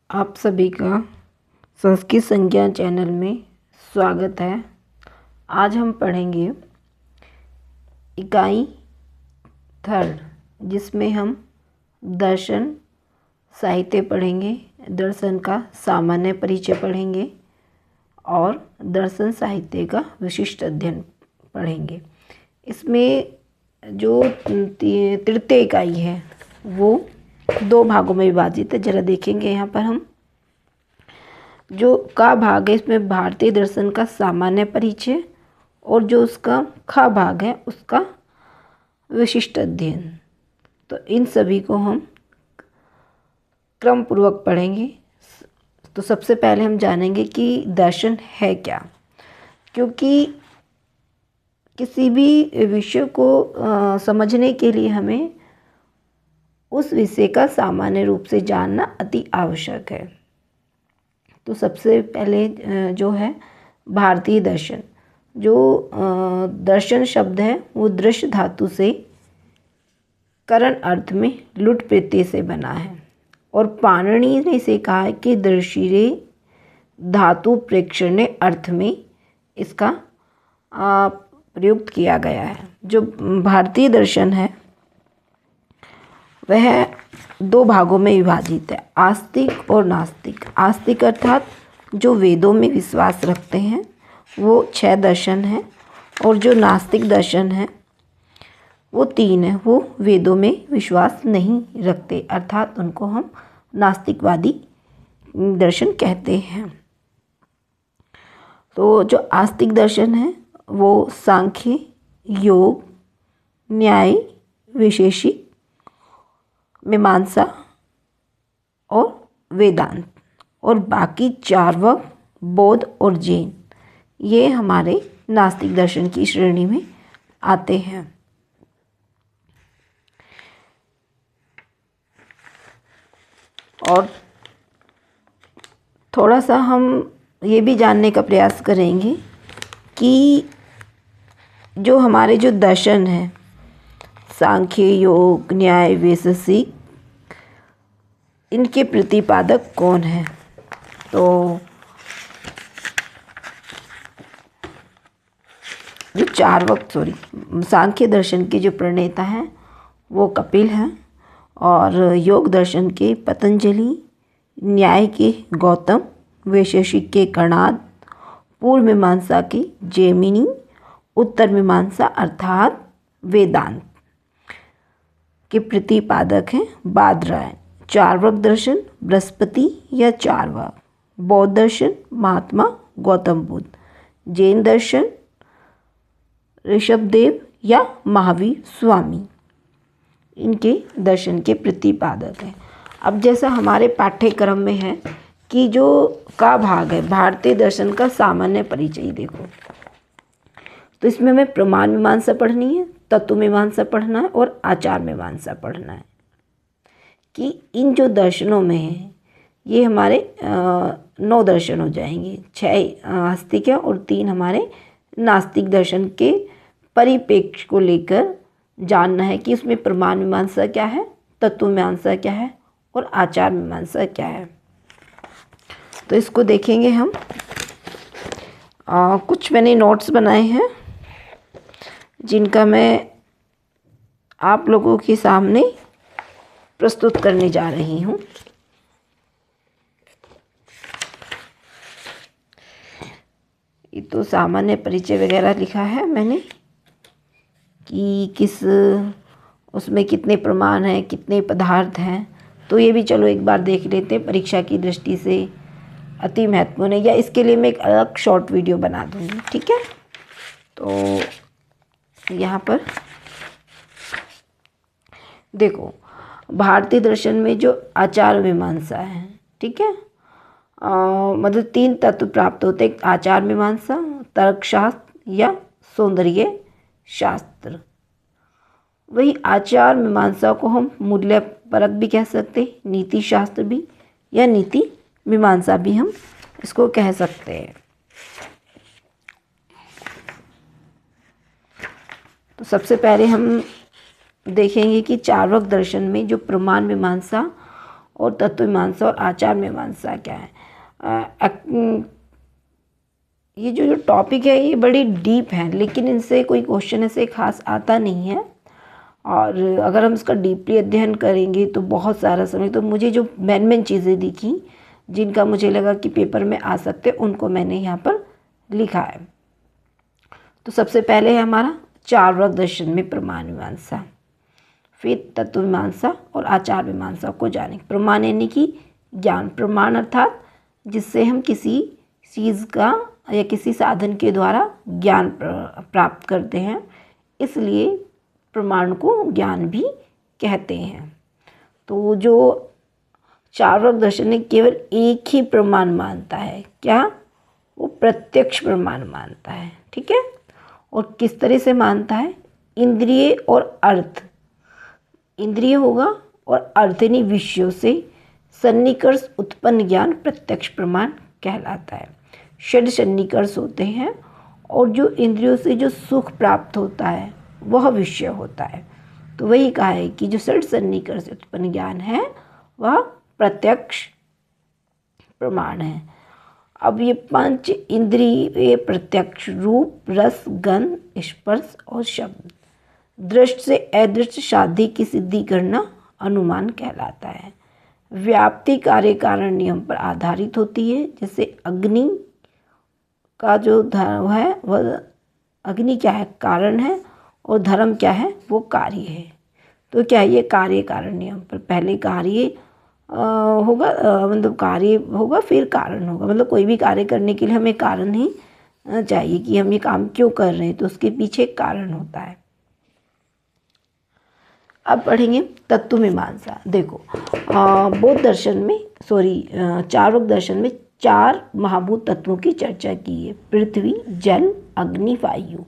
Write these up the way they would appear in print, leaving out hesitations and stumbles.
आप सभी का संस्कृत संज्ञा चैनल में स्वागत है। आज हम पढ़ेंगे इकाई थर्ड, जिसमें हम दर्शन साहित्य पढ़ेंगे, दर्शन का सामान्य परिचय पढ़ेंगे और दर्शन साहित्य का विशिष्ट अध्ययन पढ़ेंगे। इसमें जो तृतीय इकाई है वो दो भागों में विभाजित है। जरा देखेंगे यहाँ पर हम जो का भाग है, इसमें भारतीय दर्शन का सामान्य परिचय और जो उसका खा भाग है उसका विशिष्ट अध्ययन। तो इन सभी को हम क्रम पूर्वक पढ़ेंगे। तो सबसे पहले हम जानेंगे कि दर्शन है क्या, क्योंकि किसी भी विषय को समझने के लिए हमें उस विषय का सामान्य रूप से जानना अति आवश्यक है। तो सबसे पहले जो है भारतीय दर्शन, जो दर्शन शब्द है वो दृश्य धातु से करण अर्थ में लुट प्रत्यय से बना है और पाणिनि ने इसे कहा है कि दृशिरे धातु प्रेक्षणे अर्थ में इसका प्रयुक्त किया गया है। जो भारतीय दर्शन है वह दो भागों में विभाजित है, आस्तिक और नास्तिक। आस्तिक अर्थात जो वेदों में विश्वास रखते हैं वो 6 दर्शन हैं, और जो नास्तिक दर्शन है वो 3 है, वो वेदों में विश्वास नहीं रखते, अर्थात उनको हम नास्तिकवादी दर्शन कहते हैं। तो जो आस्तिक दर्शन है वो सांख्य, योग, न्याय, वैशेषिक, मीमांसा और वेदांत, और बाकी चार्वाक, बौद्ध और जैन, ये हमारे नास्तिक दर्शन की श्रेणी में आते हैं। और थोड़ा सा हम ये भी जानने का प्रयास करेंगे कि जो हमारे जो दर्शन है सांख्य, योग, न्याय, वैशेषिक, इनके प्रतिपादक कौन है। तो जो सांख्य दर्शन के जो प्रणेता हैं वो कपिल हैं, और योग दर्शन के पतंजलि, न्याय के गौतम, वैशेषिक के कणाद, पूर्व मीमांसा के जैमिनी, उत्तर मीमांसा अर्थात वेदांत के प्रतिपादक हैं बादरायण। चार्वाक दर्शन बृहस्पति या चार्वाक, बौद्ध दर्शन महात्मा गौतम बुद्ध, जैन दर्शन ऋषभदेव या महावीर स्वामी, इनके दर्शन के प्रतिपादक हैं। अब जैसा हमारे पाठ्यक्रम में है कि जो का भाग है भारतीय दर्शन का सामान्य परिचय, देखो तो इसमें हमें प्रमाण मीमांसा पढ़नी है, तत्व मीमांसा पढ़ना है और आचार मीमांसा पढ़ना है। कि इन जो दर्शनों में है ये हमारे 9 दर्शन हो जाएंगे, 6 आस्तिक है और 3 हमारे नास्तिक दर्शन के परिप्रेक्ष्य को लेकर जानना है कि उसमें प्रमाण मीमांसा क्या है, तत्व मीमांसा क्या है और आचार मीमांसा क्या है। तो इसको देखेंगे हम। कुछ मैंने नोट्स बनाए हैं जिनका मैं आप लोगों के सामने प्रस्तुत करने जा रही हूँ। ये तो सामान्य परिचय वगैरह लिखा है मैंने कि किस उसमें कितने प्रमाण हैं, कितने पदार्थ हैं। तो ये भी चलो एक बार देख लेते हैं, परीक्षा की दृष्टि से अति महत्वपूर्ण है, या इसके लिए मैं एक अलग शॉर्ट वीडियो बना दूँगी, ठीक है। तो यहाँ पर देखो भारतीय दर्शन में जो आचार मीमांसा है, ठीक है, मतलब 3 तत्व प्राप्त होते हैं, आचार मीमांसा, तर्कशास्त्र या सौंदर्य शास्त्र। वही आचार मीमांसा को हम मूल्य परक भी कह सकते हैं, नीति शास्त्र भी या नीति मीमांसा भी हम इसको कह सकते हैं। तो सबसे पहले हम देखेंगे कि चार्वाक दर्शन में जो प्रमाण मीमांसा और तत्वमीमांसा और आचार मीमांसा क्या है। ये जो टॉपिक है ये बड़ी डीप है, लेकिन इनसे कोई क्वेश्चन ऐसे खास आता नहीं है, और अगर हम इसका डीपली अध्ययन करेंगे तो बहुत सारा समय, तो मुझे जो मेन चीज़ें दिखी जिनका मुझे लगा कि पेपर में आ सकते उनको मैंने यहाँ पर लिखा है। तो सबसे पहले है हमारा चार्वाक दर्शन में प्रमाण मीमांसा, फिर तत्व मीमांसा और आचार मीमांसा को जाने। प्रमाण यानी कि ज्ञान, प्रमाण अर्थात जिससे हम किसी चीज़ का या किसी साधन के द्वारा ज्ञान प्राप्त करते हैं, इसलिए प्रमाण को ज्ञान भी कहते हैं। तो जो चार्वाक दर्शन ने केवल एक ही प्रमाण मानता है, क्या? वो प्रत्यक्ष प्रमाण मानता है, ठीक है। और किस तरह से मानता है? इंद्रिय और अर्थ, इंद्रिय होगा और अर्थ यानी विषयों से सन्निकर्ष उत्पन्न ज्ञान प्रत्यक्ष प्रमाण कहलाता है। षड सन्निकर्ष होते हैं और जो इंद्रियों से जो सुख प्राप्त होता है वह विषय होता है। तो वही कहा है कि जो षड सन्निकर्ष उत्पन्न ज्ञान है वह प्रत्यक्ष प्रमाण है। अब ये पंच इंद्रिय प्रत्यक्ष रूप, रस, गंध, स्पर्श और शब्द, दृष्ट से अदृष्ट साध्य की सिद्धि करना अनुमान कहलाता है। व्याप्ति कार्य कारण नियम पर आधारित होती है। जैसे अग्नि का जो धर्म है वह, अग्नि क्या है? कारण है, और धर्म क्या है? वो कार्य है। तो क्या है? ये कार्य कारण नियम पर पहले कार्य होगा, मतलब कार्य होगा फिर कारण होगा। मतलब कोई भी कार्य करने के लिए हमें कारण ही चाहिए कि हम ये काम क्यों कर रहे हैं, तो उसके पीछे कारण होता है। अब पढ़ेंगे तत्व मीमांसा। देखो बौद्ध दर्शन में चार्वाक दर्शन में 4 महाभूत तत्वों की चर्चा की है। पृथ्वी, जल, अग्नि, वायु।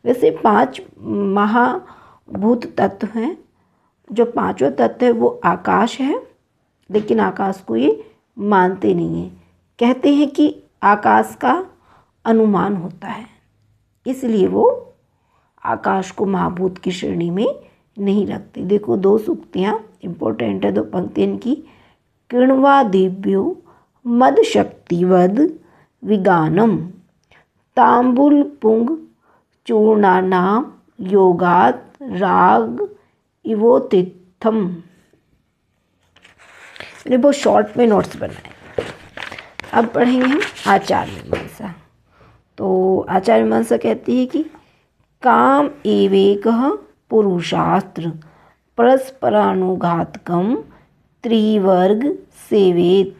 वैसे 5 महाभूत तत्व हैं। जो 5वां तत्व है वो आकाश है, लेकिन आकाश को ये मानते नहीं हैं। कहते हैं कि आकाश का अनुमान होता है, इसलिए वो आकाश को महाभूत की श्रेणी में नहीं रखते। देखो 2 सूक्तियाँ इम्पोर्टेंट है, 2 पंक्तियाँ की। किण्वा दिव्यो मद शक्तिवद विगानम तांबुल पुंग चूर्णानाम योगात राग इवोतिथम। मैंने बहुत शॉर्ट में नोट्स बनाए। अब पढ़ेंगे हम आचार मीमांसा। तो आचार मीमांसा कहती है कि काम एवेकः पुरुषास्त्र परस्परानुघातकम त्रिवर्ग सेवेत।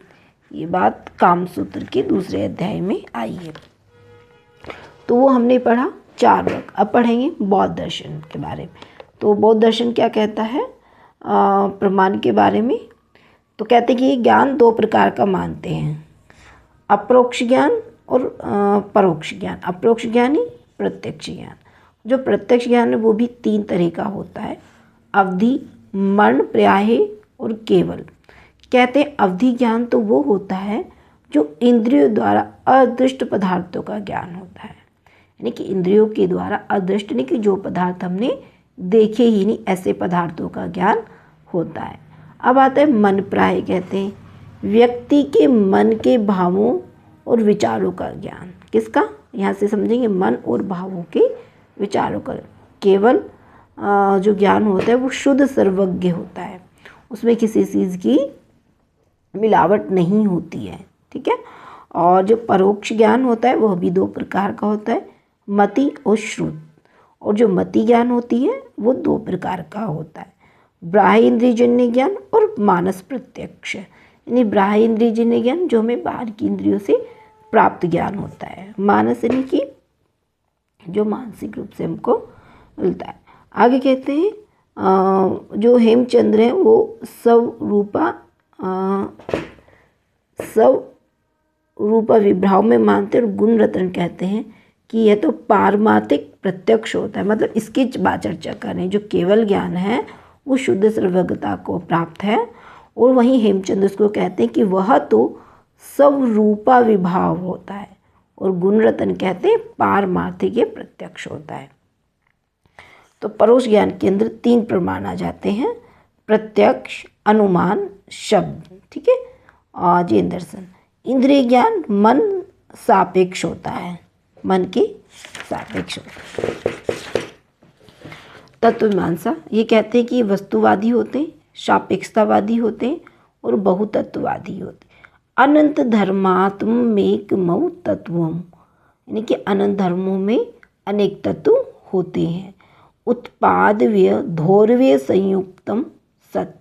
ये बात कामसूत्र के 2 अध्याय में आई है। तो वो हमने पढ़ा चार्वाक। अब पढ़ेंगे बौद्ध दर्शन के बारे में। तो बौद्ध दर्शन क्या कहता है प्रमाण के बारे में? तो कहते हैं कि ये ज्ञान 2 प्रकार का मानते हैं, अपरोक्ष ज्ञान और परोक्ष ज्ञान। अपरोक्ष ज्ञान ही प्रत्यक्ष ज्ञान। जो प्रत्यक्ष ज्ञान है वो भी 3 तरह का होता है, अवधि, मरण, पर्याय और केवल। कहते हैं अवधि ज्ञान तो वो होता है जो इंद्रियों द्वारा अदृष्ट पदार्थों का ज्ञान होता है, यानी कि इंद्रियों के द्वारा अदृष्ट नहीं कि जो पदार्थ हमने देखे ही नहीं, ऐसे पदार्थों का ज्ञान होता है। अब आता है मन प्राय। कहते हैं व्यक्ति के मन के भावों और विचारों का ज्ञान। किसका? यहाँ से समझेंगे मन और भावों के विचारों का। केवल जो ज्ञान होता है वो शुद्ध सर्वज्ञ होता है, उसमें किसी चीज़ की मिलावट नहीं होती है, ठीक है। और जो परोक्ष ज्ञान होता है वह भी 2 प्रकार का होता है, मति और श्रुत। और जो मति ज्ञान होती है वो 2 प्रकार का होता है, बाह्य इंद्रियजन्य ज्ञान और मानस प्रत्यक्ष। यानी बाह्य इंद्रियजन्य ज्ञान जो हमें बाहर की इंद्रियों से प्राप्त ज्ञान होता है, मानस यानी कि जो मानसिक रूप से हमको मिलता है। आगे कहते हैं जो हेमचंद्र हैं वो स्वरूपा विभाव में मानते हैं। और गुण रत्न कहते हैं कि यह तो पारमार्थिक प्रत्यक्ष होता है। मतलब इसकी चर्चा करें, जो केवल ज्ञान है वो शुद्ध सर्वज्ञता को प्राप्त है, और वहीं हेमचंद्र उसको कहते हैं कि वह तो स्वरूपा विभाव होता है, और गुण रत्न कहते हैं पारमार्थिक प्रत्यक्ष होता है। तो परोक्ष ज्ञान के अंदर 3 प्रमाण आ जाते हैं, प्रत्यक्ष, अनुमान, शब्द। ठीक है। और जैन दर्शन, इंद्रिय ज्ञान मन सापेक्ष होता है, मन के सापेक्ष होता है। तत्वमीमांसा ये कहते हैं कि वस्तुवादी होते हैं, सापेक्षतावादी होते हैं और बहुतत्ववादी होते हैं। अनंत धर्मात्मेकमौ तत्वम, यानी कि अनंत धर्मों में अनेक तत्व होते हैं। उत्पादव्य धौर्य संयुक्तम सत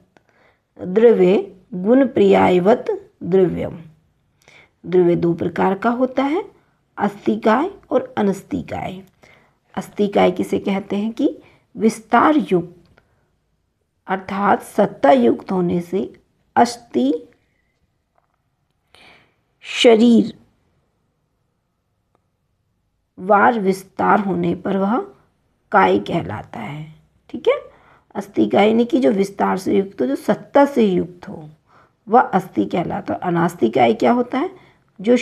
द्रव्य गुण प्रियायवत द्रव्यम। द्रव्य दो प्रकार का होता है, अस्थिकाय और अनस्थिकाय। अस्थिकाय किसे कहते हैं कि विस्तार युक्त अर्थात सत्ता युक्त होने से अस्थि शरीर वार विस्तार होने पर वह काय कहलाता है, ठीक है। अस्थिकाय यानी कि जो विस्तार से युक्त हो, जो सत्ता से युक्त हो, वह अस्थि कहलाता है। अनास्थिकाय क्या होता है, जो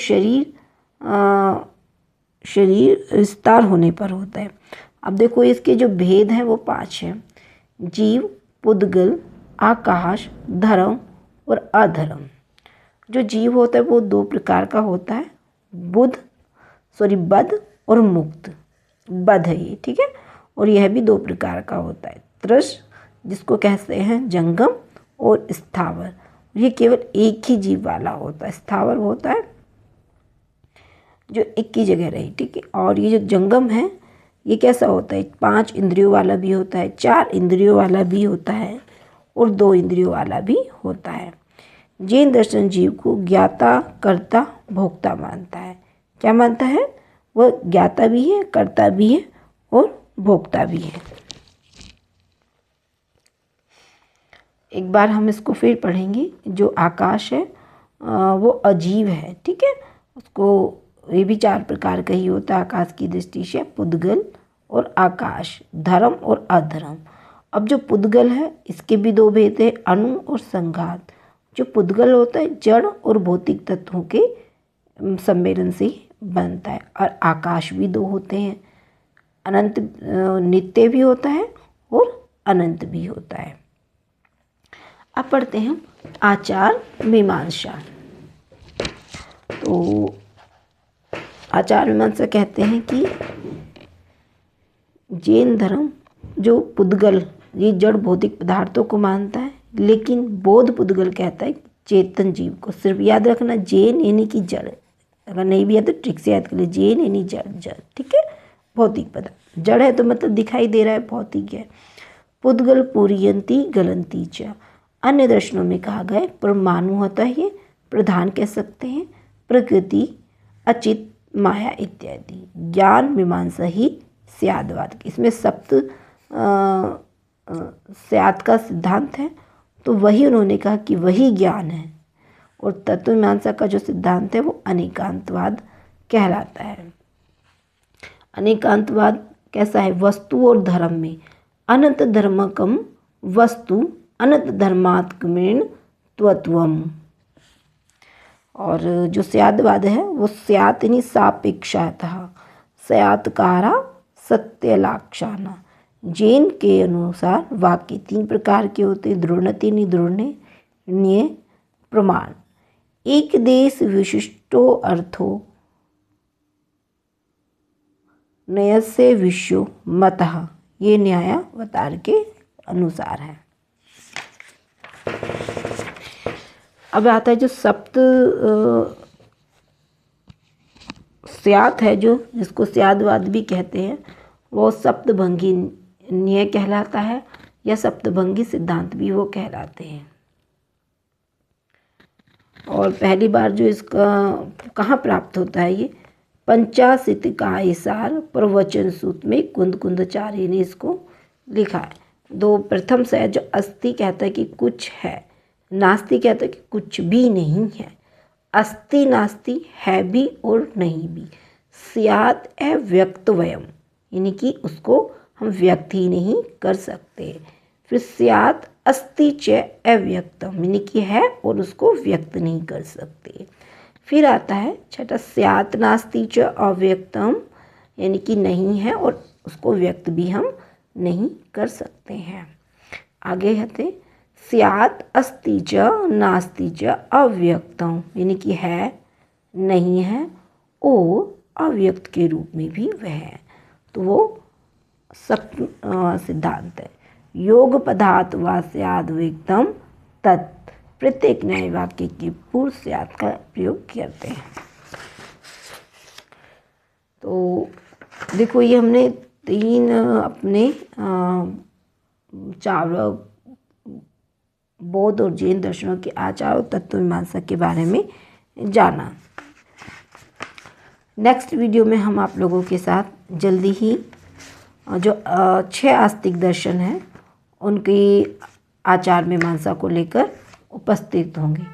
शरीर विस्तार होने पर होता है। अब देखो इसके जो भेद हैं वो 5 हैं, जीव, पुद्गल, आकाश, धर्म और अधर्म। जो जीव होता है वो 2 प्रकार का होता है, बद्ध और मुक्त। बद्ध है ये, ठीक है। और यह भी 2 प्रकार का होता है, त्रस जिसको कहते हैं जंगम और स्थावर। ये केवल एक ही जीव वाला होता है, स्थावर होता है जो एक ही जगह रही, ठीक है। और ये जो जंगम है ये कैसा होता है, 5 इंद्रियों वाला भी होता है, 4 इंद्रियों वाला भी होता है और 2 इंद्रियों वाला भी होता है। जैन दर्शन जीव को ज्ञाता कर्ता भोक्ता मानता है। क्या मानता है, वह ज्ञाता भी है, कर्ता भी है और भोक्ता भी है। एक बार हम इसको फिर पढ़ेंगे। जो आकाश है वो अजीव है, ठीक है। उसको ये भी 4 प्रकार का ही होता है आकाश की दृष्टि से, पुद्गल और आकाश, धर्म और अधर्म। अब जो पुद्गल है इसके भी 2 भेद है, अणु और संघात। जो पुद्गल होता है जड़ और भौतिक तत्वों के सम्मेलन से बनता है। और आकाश भी 2 होते हैं, अनंत नित्य भी होता है और अनंत भी होता है। अब पढ़ते हैं आचार मीमांसा। तो आचार मीमांसा कहते हैं कि जैन धर्म जो पुद्गल ये जड़ भौतिक पदार्थों को मानता है, लेकिन बौद्ध पुद्गल कहता है चेतन जीव को। सिर्फ याद रखना जैन यानी कि जड़, अगर नहीं भी याद तो ट्रिक से याद कर ले, जैन यानी जड़, ठीक है। भौतिक पदार्थ जड़ है तो मतलब दिखाई दे रहा है, भौतिक है। पुद्गल पूरियंती गलंती च, अन्य दर्शनों में कहा गया परमाणु होता है, ये प्रधान कह सकते हैं, प्रकृति, अचित, माया इत्यादि। ज्ञान मीमांसा ही स्यादवाद, इसमें सप्त स्याद का सिद्धांत है, तो वही उन्होंने कहा कि वही ज्ञान है। और तत्व मीमांसा का जो सिद्धांत है वो अनेकांतवाद कहलाता है। अनेकांतवाद कैसा है, वस्तु और धर्म में अनंत धर्मकम वस्तु अनंत धर्मात्मेन त्वत्वम। और जो स्यादवाद है वो स्यात् यानी सापेक्षतः, स्यात्कारा सत्यलाक्षाना। जैन के अनुसार वाक्य 3 प्रकार के होते हैं, दृढ़ति निदृढ़ प्रमाण। एक देश विशिष्टो अर्थो नयस्य विश्व मतः, ये न्यायावतार के अनुसार है। अब आता है जो सप्त स्यात् है, जो जिसको स्यादवाद भी कहते हैं, वो सप्तभंगी न्याय कहलाता है या सप्तभंगी सिद्धांत भी वो कहलाते हैं। और पहली बार जो इसका कहाँ प्राप्त होता है, ये पंचाशीतिकायसार प्रवचन सूत्र में कुंदकुंदाचार्य ने इसको लिखा है। 2 प्रथम से जो अस्ति कहता है कि कुछ है, नास्ति कहता है कि कुछ भी नहीं है। अस्ति नास्ति है भी और नहीं भी। स्यात् अव्यक्तवयम, यानी कि उसको हम व्यक्त ही नहीं कर सकते। फिर स्यात् अस्ति च अव्यक्तम, यानी कि है और उसको व्यक्त नहीं कर सकते। फिर आता है छठा स्यात् नास्ति च अव्यक्तम, यानी कि नहीं है और उसको व्यक्त भी हम नहीं कर सकते हैं। आगे कहते स्यात् अस्ति च नास्ति च अव्यक्तम, यानी कि है नहीं है और अव्यक्त के रूप में भी वह है। तो वो सिद्धांत है। योग पदार्थ व स्याद्व्यक्तम तत् प्रत्येक न्याय वाक्य के पूर्व स्यात् का प्रयोग करते हैं। तो देखो ये हमने 3 अपने चार बौद्ध और जैन दर्शनों के आचार और तत्वमीमांसा के बारे में जाना। नेक्स्ट वीडियो में हम आप लोगों के साथ जल्दी ही जो 6 आस्तिक दर्शन हैं उनकी आचार मीमांसा को लेकर उपस्थित होंगे।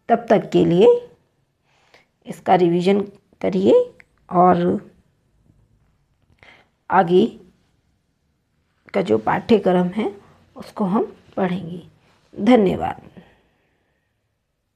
तब तक के लिए इसका रिवीजन करिए और आगे का जो पाठ्यक्रम है उसको हम पढ़ेंगे। धन्यवाद।